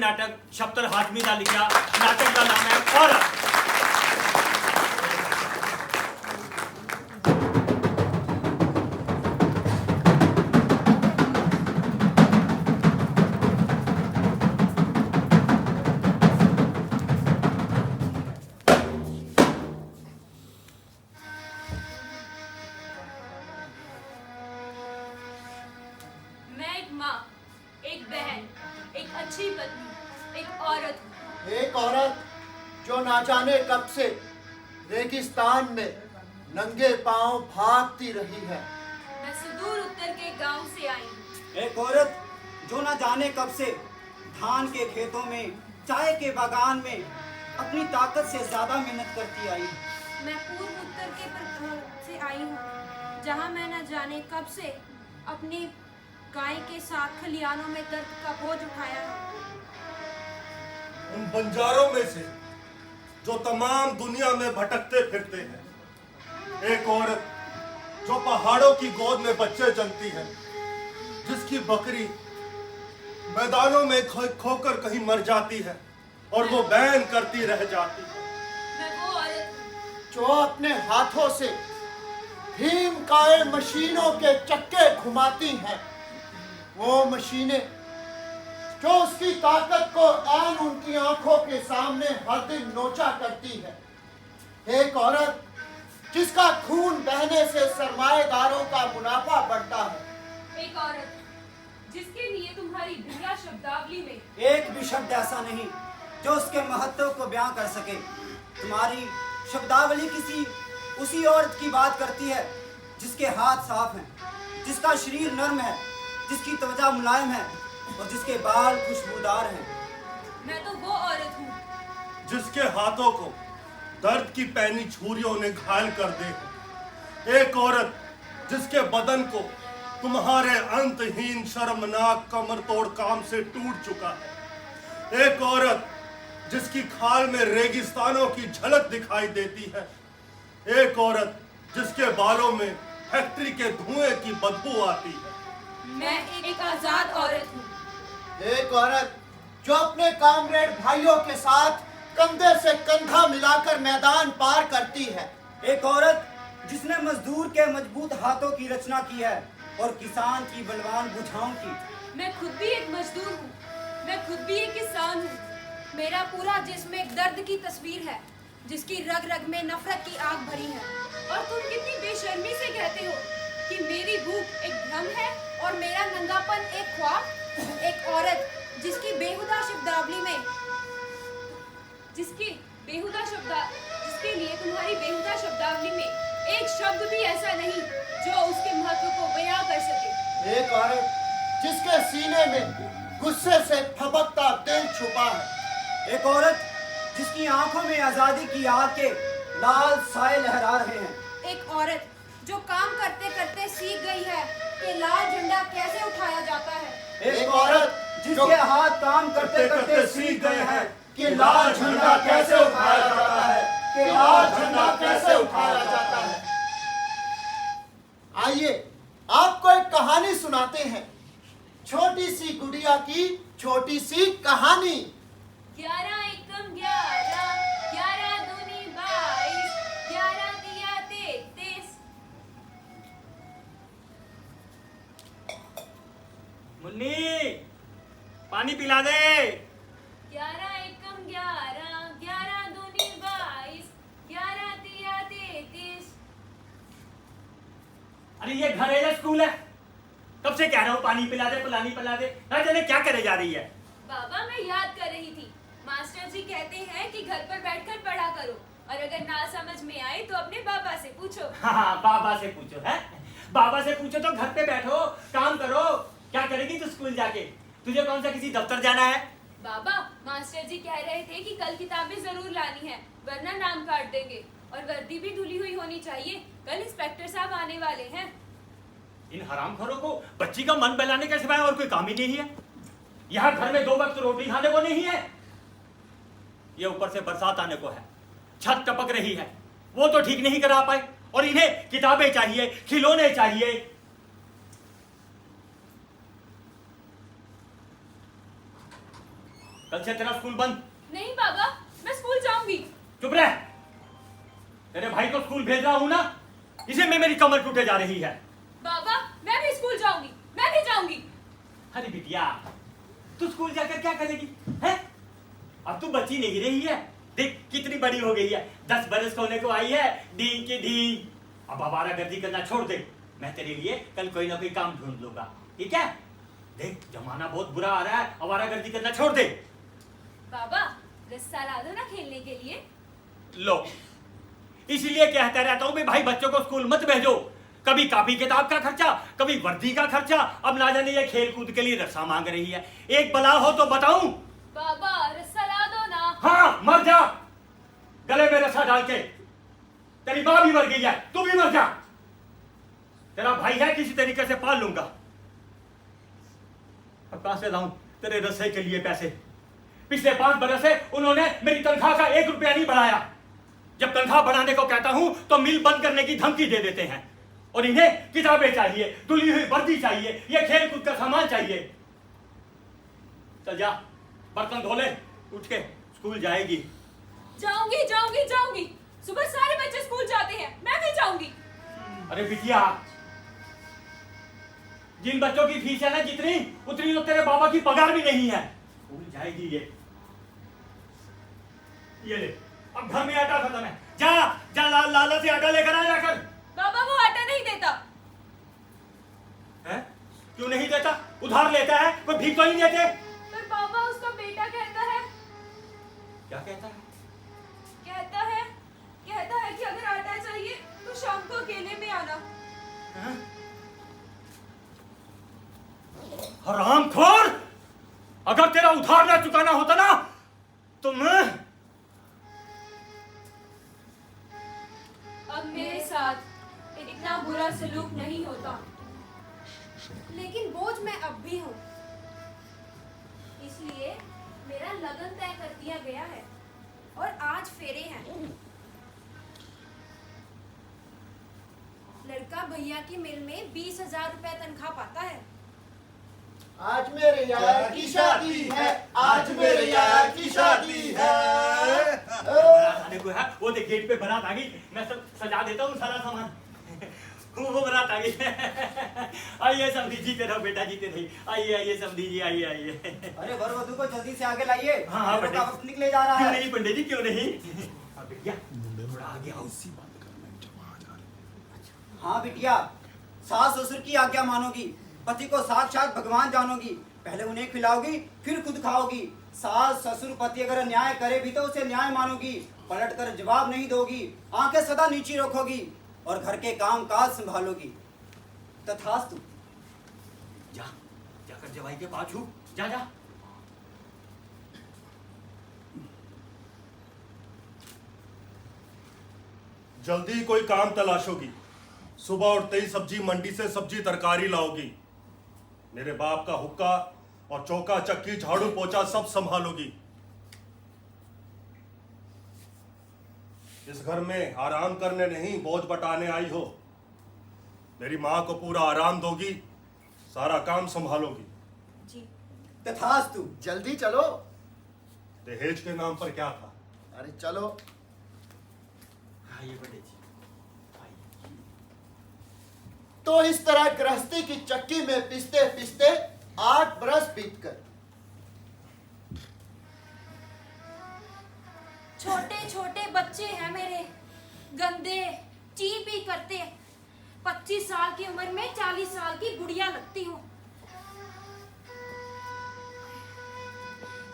नाटक शब्तर हातमी का लिखा। नाटक का नाम है औरत। मैं एक माँ, एक बहन, एक अच्छी पत्नी, एक औरत हूँ। एक औरत जो ना जाने कब से रेगिस्तान में नंगे पांव भागती रही है। मैं सुदूर उत्तर के गांव से आई हूँ। एक औरत जो न जाने कब से धान के खेतों में, चाय के बागान में अपनी ताकत से ज्यादा मेहनत करती आई। मैं पूर्व उत्तर के प्रखंड से आई हूँ, जहाँ मैं न जाने कब से अपनी गाय के साथ खलियानों में दर्द का बोझ उठाया है। उन बंजारों में से जो तमाम दुनिया में भटकते फिरते हैं। एक औरत जो पहाड़ों की गोद में बच्चे जनती है, जिसकी बकरी मैदानों में खोकर कहीं मर जाती है और वो बैन करती रह जाती है। मैं वो औरत हूँ जो अपने हाथों से भीमकाय मशीनों के चक्के घुमाती हैं। वो मशीनें जो उसकी ताकत को ऐन उनकी आंखों के सामने हर दिन नोचा करती है। एक औरत जिसका खून बहने से सरमाएदारों का मुनाफा बढ़ता है। एक औरत जिसके लिए तुम्हारी दिव्या शब्दावली में एक भी शब्द ऐसा नहीं जो उसके महत्व को बयां कर सके। तुम्हारी शब्दावली किसी उसी औरत की बात करती है जिसके हाथ साफ हैं, जिसका शरीर नर्म है, जिसकी त्वचा मुलायम है और जिसके बाल खुशबूदार हैं। मैं तो वो औरत हूँ जिसके हाथों को दर्द की पैनी छुरियों ने घायल कर दे। एक औरत जिसके बदन को तुम्हारे अंतहीन शर्मनाक कमर तोड़ काम से टूट चुका है। एक औरत जिसकी खाल में रेगिस्तानों की झलक दिखाई देती है। एक औरत जिसके बालों में फैक्ट्री के धुएं की बदबू आती है। मैं एक आजाद औरत हूँ। एक औरत जो अपने कामरेड भाइयों के साथ कंधे से कंधा मिलाकर मैदान पार करती है। एक औरत जिसने मजदूर के मजबूत हाथों की रचना की है और किसान की बलवान भुजाओं की। मैं खुद भी एक मजदूर हूँ, मैं खुद भी एक किसान हूँ। मेरा पूरा जिस्म एक दर्द की तस्वीर है, जिसकी रग रग में नफरत की आग भरी है। और तुम कितनी बेशर्मी से कहते हो कि मेरी भूख एक भ्रम है और मेरा नंगापन एक ख्वाब। एक औरत जिसकी बेहुदा शब्दावली में जिसके लिए तुम्हारी बेहुदा शब्दावली में एक शब्द भी ऐसा नहीं जो उसके महत्व को बयां कर सके। एक औरत जिसके सीने में गुस्से से फबकता दिल छुपा है। एक औरत जिसकी आंखों में आजादी की आग के लाल साए लहरा रहे हैं। एक औरत जो काम करते करते सीख गई है कि लाल झंडा कैसे उठाया जाता है। एक औरत जिसके हाथ काम करते करते सीख गए हैं कि लाल झंडा कैसे उठाया जाता है, कि लाल झंडा कैसे उठाया जाता है। आइए आपको एक कहानी सुनाते हैं, छोटी सी गुड़िया की छोटी सी कहानी। 11 एकम 11, 11 दूनी 22, 11 तिया 33। मुन्नी पानी पिला दे। 11 एकम 11, 11 दूनी 22, 11 तिया 33। अरे ये घर है या स्कूल है? कब से कह रहा हूँ पानी पिला दे, पिला दे। ना जाने क्या करे जा रही है। बाबा मैं याद कर रही थी, मास्टर जी कहते हैं कि घर पर बैठकर पढ़ा करो और अगर ना समझ में आए तो अपने बाबा से पूछो। हाँ बाबा से पूछो है। बाबा से पूछो तो घर पे बैठो, काम करो। क्या करेगी तू स्कूल जाके? तुझे कौन सा किसी दफ्तर जाना है? बाबा मास्टर जी कह रहे थे कि कल किताबें जरूर लानी है वरना नाम काट देंगे और वर्दी भी धुली हुई होनी चाहिए, कल इंस्पेक्टर साहब आने वाले हैं। इन हरामखोरों को बच्ची का मन बहलाने के सिवाय और कोई काम ही नहीं है। यहाँ घर में 2 वक्त रोटी खाने को नहीं है। ये ऊपर से बरसात आने को है, छत टपक रही है, वो तो ठीक नहीं करा पाए और इन्हें किताबें चाहिए, खिलौने चाहिए। कल से तेरा स्कूल बंद। नहीं बाबा, मैं स्कूल जाऊंगी। चुप रह। तेरे भाई को स्कूल भेज रहा हूं ना, इसे में मेरी कमर टूटे जा रही है। बाबा, मैं भी स्कूल जाऊंगी, मैं भी जाऊंगी। अरे बिटिया, तू स्कूल जाकर क्या करेगी हैं? अब तू बच्ची नहीं रही है, देख कितनी बड़ी हो गई है, 10 बरस होने को आई है, डी की डी। अब आवारागर्दी करना छोड़ दे, मैं तेरे लिए कल कोई ना कोई काम ढूंढ लूंगा, ठीक है? देख जमाना बहुत बुरा आ रहा है, आवारागर्दी करना छोड़ दे। बाबा, रस्सा ला दो ना खेलने के लिए। लो, इसलिए कहता रहता हूं भाई बच्चों को स्कूल मत भेजो। कभी कॉपी किताब का खर्चा, कभी वर्दी का खर्चा, अब ना जाने ये खेल कूद के लिए रस्सा मांग रही है। एक बला हो तो बताऊं? बाबा, रस्सा ला दो ना। हाँ, मर जा, गले में रस्सा डाल के। तेरी माँ भी मर गई है, तू भी मर जा। तेरा भाई है, किसी तरीके से पाल लूंगा। अब कहां से लाऊं तेरे रस्से के लिए पैसे? पिछले 5 बरस से उन्होंने मेरी तनख्वाह का 1 रुपया नहीं बढ़ाया। जब तनख्वाह बढ़ाने को कहता हूं तो मिल बंद करने की धमकी दे देते हैं। और इन्हें किताबें चाहिए, धुली हुई वर्दी चाहिए, ये खेल कूद का सामान चाहिए। चल जा, बर्तन धो ले, उठ के स्कूल जाएगी। जाऊंगी जाऊंगी जाऊंगी, सुबह सारे बच्चे स्कूल जाते हैं, मैं भी जाऊंगी। अरे बिटिया, जिन बच्चों की फीस है ना जितनी, उतनी तो तेरे बाबा की पगार भी नहीं है। स्कूल जाएगी ये ले, अब घर में आटा खत्म है, जा जा लाला से आटा लेकर आ जाकर। बाबा, वो आटा नहीं देता। है? क्यों नहीं देता? उधार लेता है, कोई भीख तो नहीं देते। पर बाबा, उसका बेटा कहता है। क्या कहता है? कहता है कि अगर आटा चाहिए तो शाम को अकेले में आना। हैं? हरामखोर! अगर तेरा उधार ना चुकाना होता ना तो मैं अब मेरे साथ इतना बुरा सलूक नहीं होता, लेकिन बोझ मैं अब भी हूँ, इसलिए मेरा लगन तय कर दिया गया है और आज फेरे हैं। लड़का भैया की मिल में 20,000 रुपए तनख्वाह पाता है। आज मेरे यार की शादी है, आज मेरे यार की शादी है। बारात आने को है, वो देख गेट पे बारात आ गई, मैं सब सजा देता हूँ सारा सामान। वो बारात आ गई। आइए समधी, जीते रहो बेटा, जीते रहिए। आइए आइए समधी जी, आइए आइए। अरे वर वधू को जल्दी से आगे लाइए। हाँ हाँ मेरे पंडित, का वक्त निकले जा रहा क्यों है। नहीं पंडित जी, क्यों नहीं? भैया थोड़ा आगे आओ। हाँ बिटिया, सास ससुर की आज्ञा मानोगी, पति को साक्षात भगवान जानोगी, पहले उन्हें खिलाओगी फिर खुद खाओगी। सास ससुर पति अगर अन्याय करे भी तो उसे न्याय मानोगी, पलट कर जवाब नहीं दोगी, आंखें सदा नीची रखोगी और घर के काम काज संभालोगी। तथास्तु। जा, जाकर जवाई के पास छू, जा जा। जल्दी कोई काम तलाशोगी, सुबह उठते ही सब्जी मंडी से सब्जी तरकारी लाओगी, मेरे बाप का हुक्का और चौका चक्की झाड़ू पोछा सब संभालोगी। इस घर में आराम करने नहीं बोझ बटाने आई हो। मेरी माँ को पूरा आराम दोगी, सारा काम संभालोगी। जी। तथास्तु। जल्दी चलो। दहेज के नाम पर क्या था? अरे चलो। आइए पंडित जी, आइए। तो इस तरह गृहस्थी की चक्की में पिसते पिसते 8 बरस बीत गए। छोटे छोटे बच्चे हैं मेरे, गंदे ची पी करते। 25 साल की उम्र में 40 साल की गुड़िया लगती हूँ।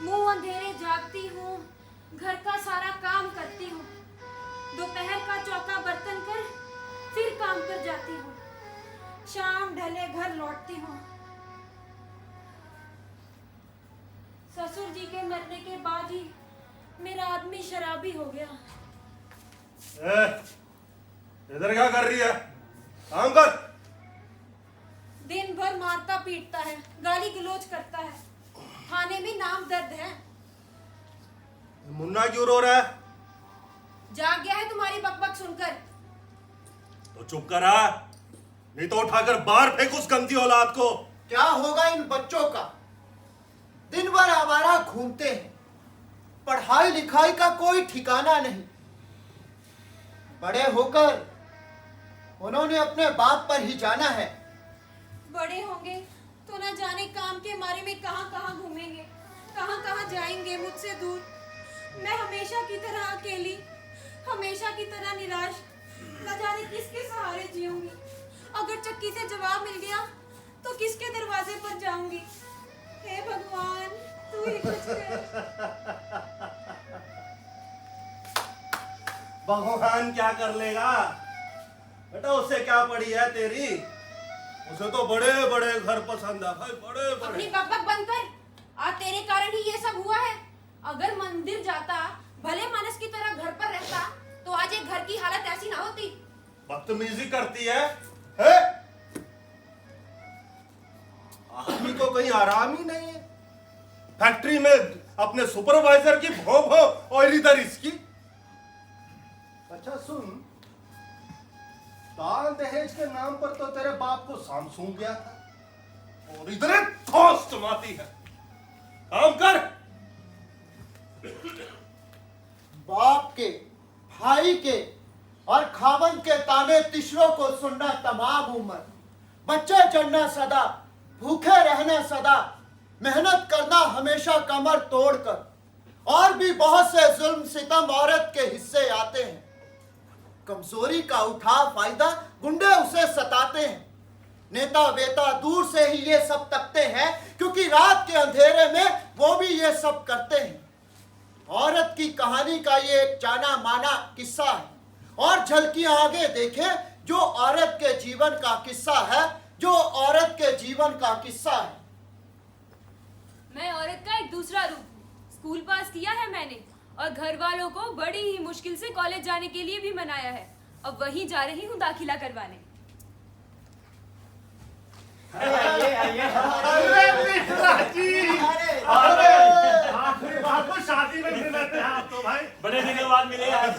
मुंह अंधेरे जागती हूँ, घर का सारा काम करती हूँ, दोपहर का चौका बर्तन कर फिर काम पर जाती हूँ, शाम ढले घर लौटती हूँ। ससुर जी के मरने के बाद ही मेरा आदमी शराबी हो गया। इधर क्या कर रही है? काम कर। दिन भर मारता पीटता है, गाली गलौज करता है, थाने में नाम दर्द है। मुन्ना क्यों रो रहा है? जाग गया है तुम्हारी बकबक सुनकर। तो चुप करा, नहीं तो उठाकर बाहर फेंक उस गंदी औलाद को। क्या होगा इन बच्चों का? दिन भर आवारा घूमते हैं। पढ़ाई लिखाई का कोई ठिकाना नहीं। बड़े होकर उन्होंने अपने बाप पर ही जाना है। बड़े होंगे तो न जाने काम के मारे में कहाँ कहाँ घूमेंगे, कहाँ कहाँ जाएंगे मुझसे दूर। मैं हमेशा की तरह अकेली, हमेशा की तरह निराश, न जाने किसके सहारे जीऊंगी। अगर चक्की से जवाब मिल गया तो किसके दरवाजे पर जाऊंगी। हे भगवान, तू ही कुछ कर। भगवान क्या कर लेगा बेटा, उसे क्या पड़ी है तेरी। उसे तो बड़े बड़े घर पसंद है भाई, बड़े बड़े। अपनी बकबक बंद कर। आज तेरे कारण ही ये सब हुआ है। अगर मंदिर जाता, भले मानस की तरह घर पर रहता, तो आज एक घर की हालत ऐसी ना होती। बदतमीजी करती है? आदमी को कहीं आराम ही नहीं है। फैक्ट्री में अपने सुपरवाइजर की भों भों और इधर इसकी। अच्छा सुन, दान दहेज के नाम पर तो तेरे बाप को सामसूम गया था, और इधर ठोस टमाती है। काम कर। बाप के, भाई के और खावन के ताने तिशरों को सुनना तमाम उम्र। बच्चे चढ़ना सदा, भूखे रहना सदा, मेहनत करना हमेशा कमर तोड़कर। और भी बहुत से जुल्म सितम औरत के हिस्से आते हैं। कमजोरी का उठा फायदा गुंडे उसे सताते हैं। नेता वेता दूर से ही ये सब तकते हैं, क्योंकि रात के अंधेरे में वो भी ये सब करते हैं। औरत की कहानी का ये एक जाना माना किस्सा है। और झलकियां आगे देखें, जो औरत के जीवन का किस्सा है, जो औरत के जीवन का किस्सा है। मैं औरत का एक दूसरा रूप हूँ। स्कूल पास किया है मैंने, और घर वालों को बड़ी ही मुश्किल से कॉलेज जाने के लिए भी मनाया है। अब वहीं जा रही हूँ दाखिला करवाने। आखिरी बार तो शादी में मिल लेते हैं आप तो भाई। बड़े दिनों बाद मिले आज।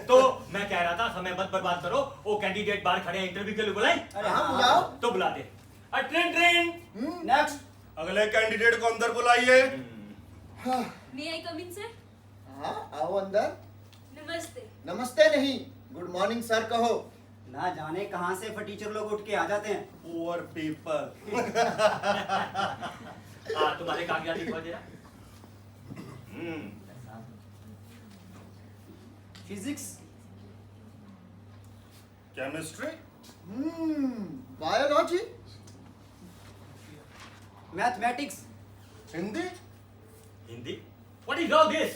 तो मैं कह रहा था, समय मत बर्बाद करो। वो कैंडिडेट बाहर खड़े हैं, इंटरव्यू के लिए बुलाएं? अरे हाँ, हाँ, बुलाओ। तो बुलाते। Train train. नेक्स्ट। अगले कैंडिडेट को अंदर बुलाइए। मे आई कम इन सर? हाँ, आओ अंदर। नमस्ते। नमस्ते नहीं, गुड मॉर्निंग सर कहो। ना जाने कहां से टीचर लोग उठ के आ जाते हैं। Poor people. तुम्हारे कागजात दिखा जरा। Physics, chemistry, biology, mathematics. Hindi. Hindi? What is all this?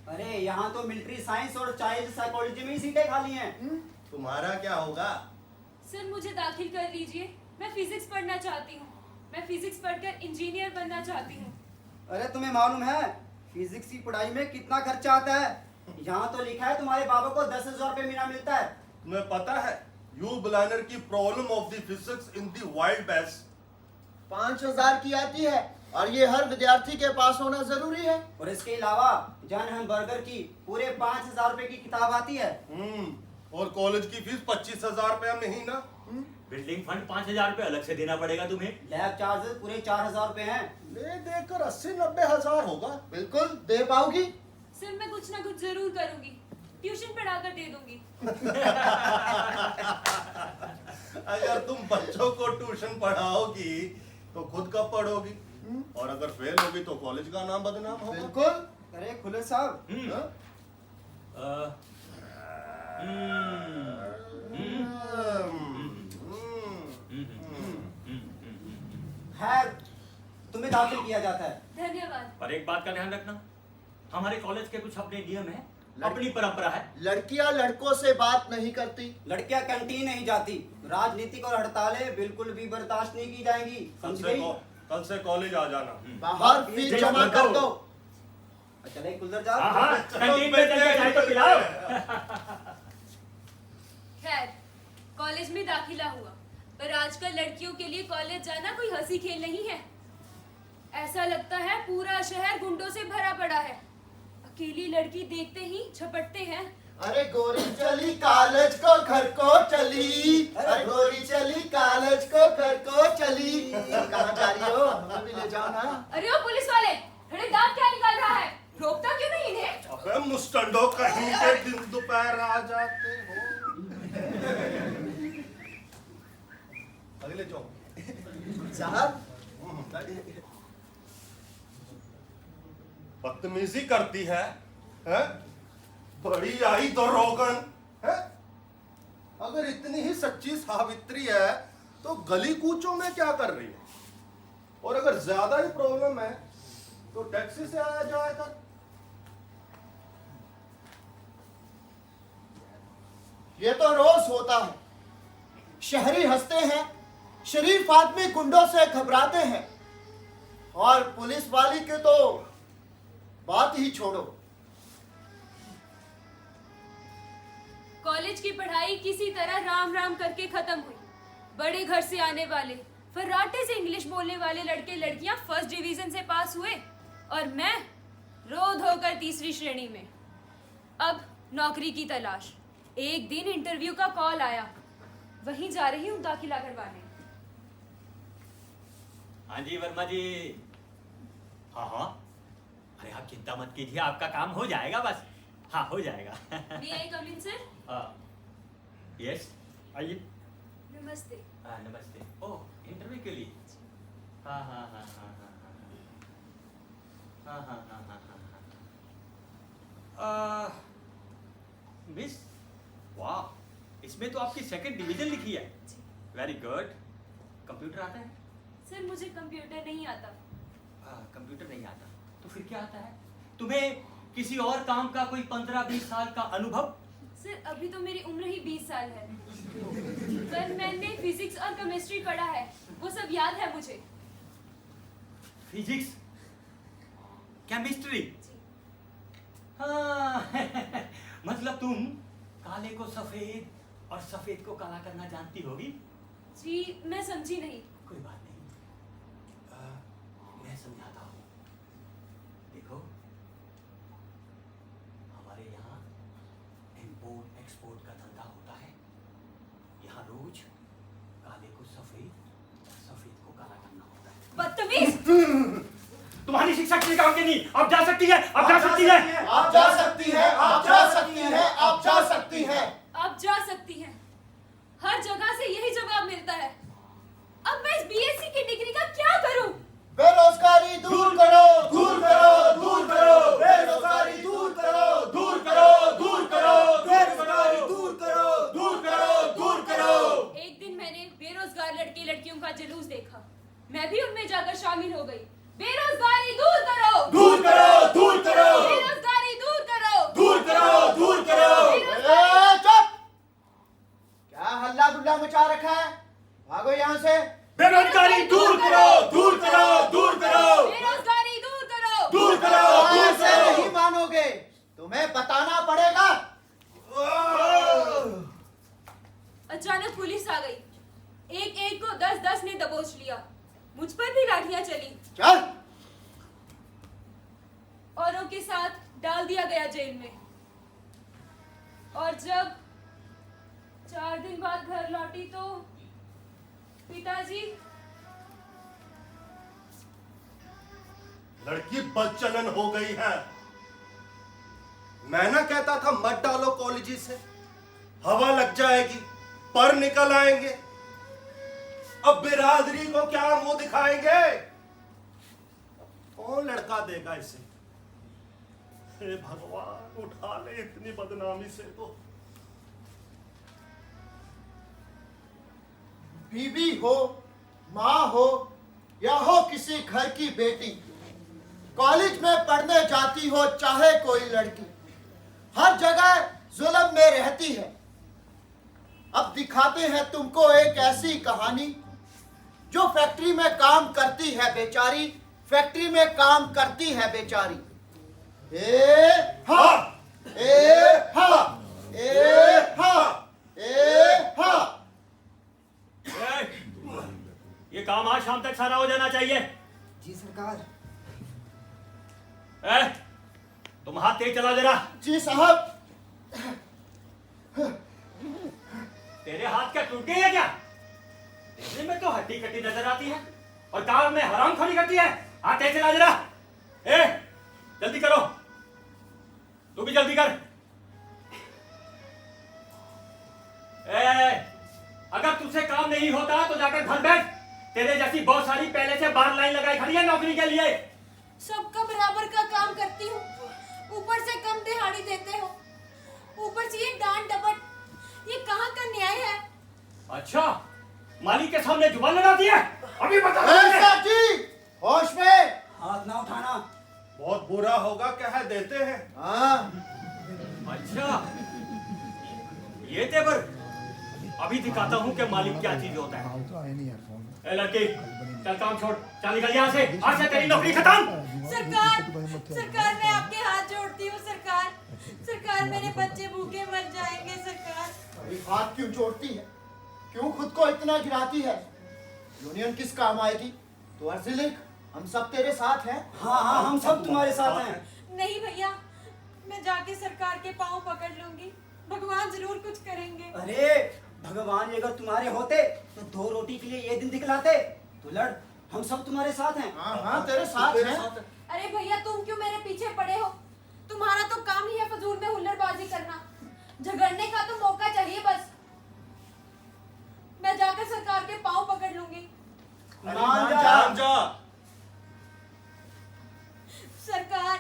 अरे यहाँ तो मिलिट्री साइंस और चाइल्ड साइकोलॉजी में ही सीटें खाली हैं। तुम्हारा क्या होगा? सर मुझे दाखिल कर लीजिए। मैं फिजिक्स पढ़ना चाहती हूँ। मैं फिजिक्स पढ़कर इंजीनियर बनना चाहती हूँ। अरे तुम्हें मालूम है फिजिक्स की पढ़ाई में कितना खर्चा आता है? यहाँ तो लिखा है तुम्हारे बाबा को 10,000 रुपए महीना मिलता है। तुम्हें पता है यू ब्लाइनर की problem of the physics in the wild best 5,000 की आती है, और ये हर विद्यार्थी के पास होना जरूरी है। और इसके अलावा जॉन हैमबर्गर की पूरे 5,000 रुपए की किताब आती है। और कॉलेज की फीस 25,000 रुपया महीना। बिल्डिंग फंड 5,000 रुपए अलग से देना पड़ेगा तुम्हें। लैब चार्जेस पूरे 4,000 रुपए हैं। ले देकर 80-90 हजार होगा। बिल्कुल दे पाओगी। सर मैं कुछ ना कुछ जरूर करूंगी। ट्यूशन पढ़ाकर दे दूंगी। अगर तुम बच्चों को ट्यूशन पढ़ाओगी तो खुद कब पढ़ोगी? और अगर फेल होगी तो कॉलेज का नाम बदनाम होगा। बिल्कुल। अरे खुले साहब, खैर तुम्हें दाखिल किया जाता है। धन्यवाद। पर एक बात का ध्यान रखना, हमारे कॉलेज के कुछ अपने नियम है, अपनी परंपरा है। लड़कियां लड़कों से बात नहीं करती। लड़कियां कैंटीन नहीं जाती। राजनीतिक और हड़तालें बिल्कुल भी बर्दाश्त नहीं की जाएंगी। समझ गई? कल से कॉलेज आ जाना। बाहर फीस जमा कर दो। चले कुलदर हाँ जा। हाँ, कैंटीन में चल के चाय तो पिलाओ। खैर कॉलेज में दाखिला हुआ, पर आजकल लड़कियों के लिए कॉलेज जाना कोई हंसी खेल नहीं है। ऐसा लगता है पूरा शहर गुंडों से भरा पड़ा है। अकेली लड़की देखते ही झपटते हैं अरे गोरी चली कॉलेज को घर को चली, अरे गोरी चली कॉलेज को घर को चली। कहाँ जा रही हो? हमें भी ले जाओ ना। अरे ओ पुलिस वाले, खड़े दांत क्या निकाल रहा है? रोकता क्यों नहीं इन्हें? अबे मुस्टंडो, कहीं के दिन दोपहर आ जाते हो। अगले जाओ साहब, बदतमीजी करती है, हैं? बड़ी आई तो रोगन है। अगर इतनी ही सच्ची सावित्री है तो गली कूचों में क्या कर रही है? और अगर ज्यादा ही प्रॉब्लम है तो टैक्सी से आया जाएगा। ये तो रोज होता है। शहरी हंसते हैं, शरीफ आदमी गुंडों से घबराते हैं, और पुलिस वाली के तो बात ही छोड़ो। कॉलेज की पढ़ाई किसी तरह राम राम करके खत्म हुई। बड़े घर से आने वाले, फर्राटे से इंग्लिश बोलने वाले लड़के लड़कियां फर्स्ट डिवीजन से पास हुए, और मैं रो धोकर तीसरी श्रेणी में। अब नौकरी की तलाश। एक दिन इंटरव्यू का कॉल आया, वहीं जा रही हूँ दाखिला करवाने। हाँ जी वर्मा जी। हाँ हाँ, अरे आप चिंता मत कीजिए, आपका काम हो जाएगा बस। हाँ हो जाएगा। May I come in, sir? Yes, आइए। नमस्ते। नमस्ते। ओह, इंटरव्यू के लिए? हाँ हाँ हाँ हाँ हाँ हाँ हाँ हाँ हाँ हाँ। मिस, वाह, इसमें तो आपकी सेकंड डिवीजन लिखी है। Very good. कंप्यूटर आता है? सर मुझे कंप्यूटर नहीं आता। कंप्यूटर नहीं आता तो फिर क्या आता है? तुम्हें किसी और काम का कोई 15-20 साल का अनुभव? सर अभी तो मेरी उम्र ही 20 साल है, पर मैंने फिजिक्स और केमिस्ट्री पढ़ा है, वो सब याद है मुझे। Physics, chemistry? जी। हाँ मतलब तुम काले को सफेद और सफेद को काला करना जानती होगी? जी मैं समझी नहीं। कोई बात नहीं, मैं समझाता हूँ। देखो, हमारे यहाँ इंपोर्ट एक्सपोर्ट का धंधा होता है। यहाँ रोज काले को सफेद और सफेद को काला करना होता है। बदतमीज! तुम्हारी शिक्षा किसी काम की नहीं। आप जा सकती है, आप जा सकती है, आप जा सकती है, आप जा सकती है, आप जा सकती है। आप जा सकती हैं। हर जगह से यही जवाब मिलता है। अब मैं इस बीएससी की डिग्री का क्या करूं? बेरोजगारी दूर करो, दूर करो, दूर करो, बेरोजगारी दूर करो, दूर करो, दूर करो, बेरोजगारी दूर करो, दूर करो, दूर करो। एक दिन मैंने बेरोजगार लड़के लड़कियों का जुलूस देखा, मैं भी उनमें जाकर शामिल हो गई। बेरोजगारी दूर करो, दूर करो, दूर करो, बेरोजगारी दूर करो, दूर करो, दूर करो। ए, चुप! क्या हल्ला गुल्ला मचा रखा है? भागो यहाँ से। बेरोजगारी दूर करो, दूर करो, दूर करो, बेरोजगारी दूर करो, दूर करो। ऐसे नहीं मानोगे, तुम्हें बताना पड़ेगा। अचानक पुलिस आ गई। एक एक को 10-10 ने दबोच लिया। मुझ पर भी लाठियां चली। चल। औरों के साथ डाल दिया गया जेल में। और जब 4 दिन बाद घर लौटी तो पिताजी। लड़की बदचलन हो गई है। मैं ना कहता था मत डालो कॉलेज से, हवा लग जाएगी, पर निकल आएंगे। अब बिरादरी को क्या मुंह दिखाएंगे? कौन लड़का देगा इसे? हे भगवान, उठा ले इतनी बदनामी से तो। बीबी हो, माँ हो, या हो किसी घर की बेटी, कॉलेज में पढ़ने जाती हो चाहे कोई लड़की, हर जगह जुल्म में रहती है। अब दिखाते हैं तुमको एक ऐसी कहानी जो फैक्ट्री में काम करती है बेचारी, फैक्ट्री में काम करती है बेचारी। ए हा, ए हा, ए हा, ए हा। ये काम आज शाम तक सारा हो जाना चाहिए। जी सरकार। तुम हाथ तेज चला जरा। जी साहब। टूट गई है क्या? देखने में तो हड्डी कट्टी नजर आती है और काम में हरामखोरी करती है। आते चला जरा, ए जल्दी करो, तू भी जल्दी कर। ए अगर तुझसे काम नहीं होता तो जाकर घर बैठ। तेरे जैसी बहुत सारी पहले से बाहर लाइन लगाई खड़ी है नौकरी के लिए। सबका बराबर का काम करती हूँ, ऊपर से कम दिहाड़ी देते हो, ऊपर से ये डांट डपट, ये कहाँ का न्याय है? अच्छा, मालिक के सामने जुबान लड़ाती है? अभी बता सर जी, होश में। हाथ ना उठाना। बहुत बुरा होगा, कह देते हैं। हाँ, अच्छा, ये तेवर, अभी दिखाता हूँ कि मालिक क्या चीज होता है। ए लड़की, चल काम छोड़, चल निकल यहाँ से। आज से तेरी नौकरी खत्म। सरकार, सरकार मैं आपके हाथ जोड़ती हूँ सरकार, सरकार मेरे बच्चे भूखे मर जाएंगे सरकार। अभी हाथ क्यों जोड़ती है? क्यों खुद को इतना गिराती है? यूनियन किस काम आएगी? तो अर्जी लिख, हम सब तेरे साथ हैं। हाँ हाँ, हम सब तुम्हारे साथ हैं। नहीं भैया, मैं जाके सरकार के पाँव पकड़ लूंगी, भगवान जरूर कुछ करेंगे। अरे भगवान अगर तुम्हारे होते तो 2 रोटी के लिए ये दिन दिखलाते। तो लड़, हम सब तुम्हारे साथ हैं। हाँ हाँ, तेरे साथ हैं। अरे भैया तुम क्यों मेरे पीछे पड़े हो? तुम्हारा तो काम ही है फजूल में हुल्लड़बाजी करना, झगड़ने का तो मौका चाहिए बस। मैं जाकर सरकार के पाँव पकड़ लूंगी। मान जा। जान जा। सरकार,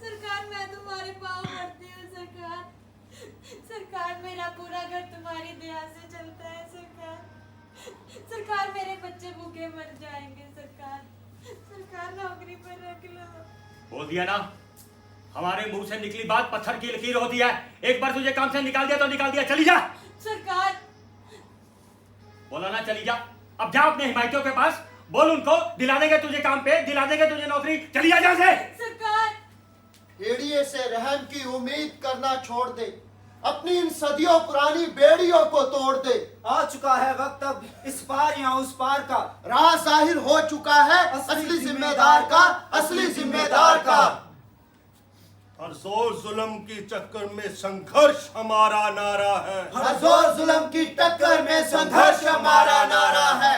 सरकार मैं तुम्हारे पाँव पड़ती हूँ सरकार, सरकार मेरा पूरा घर तुम्हारी दया से चलता है सरकार, सरकार मेरे बच्चे भूखे मर जाएंगे सरकार, सरकार नौकरी पर रख लो। बोल दिया ना, हमारे मुंह से निकली बात पत्थर की लकीर होती है। एक बार तुझे काम से निकाल दिया तो निकाल दिया, चली जा। सरकार, बोला ना चली जा। अब जा अपने हिमायतियों के पास, बोल उनको दिला देंगे तुझे काम पे, दिला देंगे तुझे नौकरी। चली जा यहाँ से। सरकार एड़िए से रहम की उम्मीद करना छोड़ दे, अपनी इन सदियों पुरानी बेड़ियों को तोड़ दे। आ चुका है वक्त अब इस पार या उस पार का, राह जाहिर हो चुका है असली जिम्मेदार का, असली जिम्मेदार का। हर जोर जुल्म की चक्कर में संघर्ष हमारा नारा है। हर जोर जुल्म की टक्कर में संघर्ष हमारा नारा है।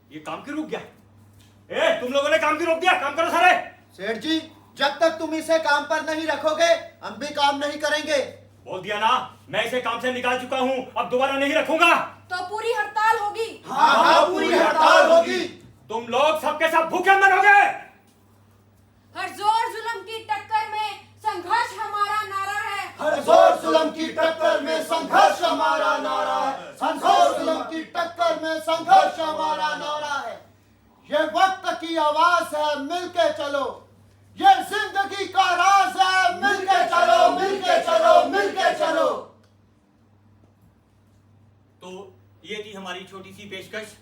ये काम क्यों रुक गया? ए तुम लोगों ने काम क्यों रोक दिया? काम करो सारे। सेठ जी, जब तक तुम इसे काम पर नहीं रखोगे हम भी काम नहीं करेंगे। बोल दिया ना, मैं इसे काम से निकाल चुका हूँ, अब दोबारा नहीं रखूंगा। तो पूरी हड़ताल होगी। हाँ हाँ, पूरी हड़ताल होगी। तुम लोग सबके सब भूखे मरोगे। हर जोर जुल्म की टक्कर में संघर्ष हमारा नारा है। हर जोर जुल्म की टक्कर में संघर्ष हमारा नारा है। हर जोर जुल्म की टक्कर में संघर्ष हमारा नारा है। ये वक्त की आवाज है, मिलके चलो। ये जिंदगी का राज है, मिलके चलो, मिलके चलो, मिलके चलो। तो ये थी हमारी छोटी सी पेशकश।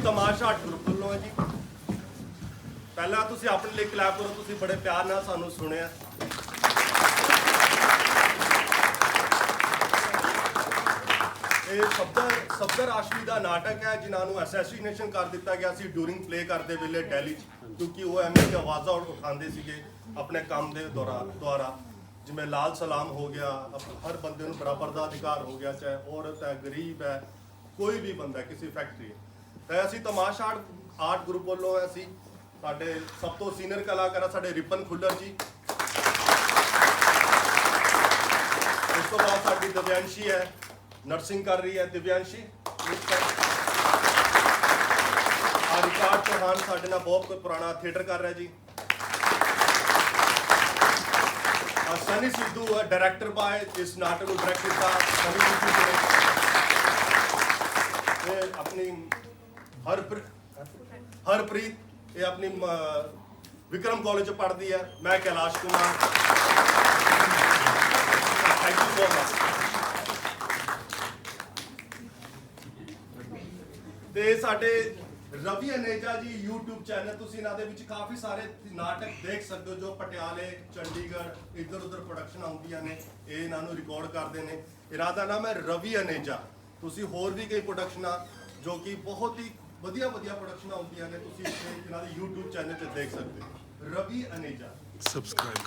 ਤਮਾਸ਼ਾ ਗਰੁੱਪ ਵੱਲੋਂ ਹੈ ਜੀ। ਪਹਿਲਾਂ ਤੁਸੀਂ ਆਪਣੇ ਲਈ ਕਲੈਪ ਕਰੋ, ਤੁਸੀਂ ਬੜੇ ਪਿਆਰ ਨਾਲ ਸਾਨੂੰ ਸੁਣਿਆ। ਇਹ ਸਫਦਰ ਆਸ਼ਮੀ ਦਾ ਨਾਟਕ ਹੈ ਜਿਨ੍ਹਾਂ ਨੂੰ ਅਸੈਸੀਨੇਸ਼ਨ ਕਰ ਦਿੱਤਾ ਗਿਆ ਸੀ ਡਿਊਰਿੰਗ ਪਲੇ ਕਰਦੇ ਵੇਲੇ ਦਿੱਲੀ 'ਚ, ਕਿਉਂਕਿ ਉਹ ਐਵੇਂ ਦੀ ਆਵਾਜ਼ਾਂ ਉਠਾਉਂਦੇ ਸੀਗੇ ਆਪਣੇ ਕੰਮ ਦੇ ਦੁਆਰਾ। ਜਿਵੇਂ ਲਾਲ ਸਲਾਮ ਹੋ ਗਿਆ, ਹਰ ਬੰਦੇ ਨੂੰ ਬਰਾਬਰ ਦਾ ਅਧਿਕਾਰ ਹੋ ਗਿਆ, ਚਾਹੇ ਔਰਤ ਹੈ, ਗਰੀਬ ਹੈ, ਕੋਈ ਵੀ ਬੰਦਾ ਕਿਸੇ ਫੈਕਟਰੀ। ਤਾਂ ਅਸੀਂ ਤਮਾਸ਼ਾ ਆਰਟ ਗਰੁੱਪ ਵੱਲੋਂ ਅਸੀਂ ਸਾਡੇ ਸਭ ਤੋਂ ਸੀਨੀਅਰ ਕਲਾਕਾਰ ਸਾਡੇ ਰਿਪਨ ਖੁੱਲਰ ਜੀ, ਉਸ ਤੋਂ ਬਾਅਦ ਸਾਡੀ ਦਿਵਿਆਂਸ਼ੀ ਹੈ, ਨਰਸਿੰਗ ਕਰ ਰਹੀ ਹੈ ਦਿਵਿਆਂਸ਼ੀ। ਰਿਕਾਰਡ ਚੌਹਾਨ ਸਾਡੇ ਨਾਲ ਬਹੁਤ ਪੁਰਾਣਾ ਥੀਏਟਰ ਕਰ ਰਿਹਾ ਜੀ। सनी सिद्धू डायरेक्टर बाय इस नाटक को डायरेक्ट किया सनी सिद्धू ने अपनी हरप्रीत ये अपनी विक्रम कॉलेज पढ़ती है। मैं Kailash Kumar thank you so much. ਤੇ ਸਾਡੇ ਰਵੀ ਅਨੇਜਾ ਜੀ YouTube ਚੈਨਲ, ਤੁਸੀਂ ਇਹਨਾਂ ਦੇ ਵਿੱਚ ਕਾਫੀ ਸਾਰੇ ਨਾਟਕ ਦੇਖ ਸਕਦੇ ਹੋ ਜੋ ਪਟਿਆਲੇ, ਚੰਡੀਗੜ੍ਹ ਇੱਧਰ ਉੱਧਰ ਪ੍ਰੋਡਕਸ਼ਨ ਆਉਂਦੀਆਂ ਨੇ, ਇਹ ਇਹਨਾਂ ਨੂੰ ਰਿਕਾਰਡ ਕਰਦੇ ਨੇ। ਇਹਨਾਂ ਦਾ ਨਾਮ ਹੈ ਰਵੀ ਅਨੇਜਾ। ਤੁਸੀਂ ਹੋਰ ਵੀ ਕਈ ਪ੍ਰੋਡਕਸ਼ਨਾਂ ਜੋ ਕਿ ਬਹੁਤ ਹੀ ਵਧੀਆ ਪ੍ਰੋਡਕਸ਼ਨਾਂ ਆਉਂਦੀਆਂ ਨੇ, ਤੁਸੀਂ ਇਹਨਾਂ ਦੇ YouTube ਚੈਨਲ ਤੇ ਦੇਖ ਸਕਦੇ ਹੋ। ਰਵੀ ਅਨੇਜਾ subscribe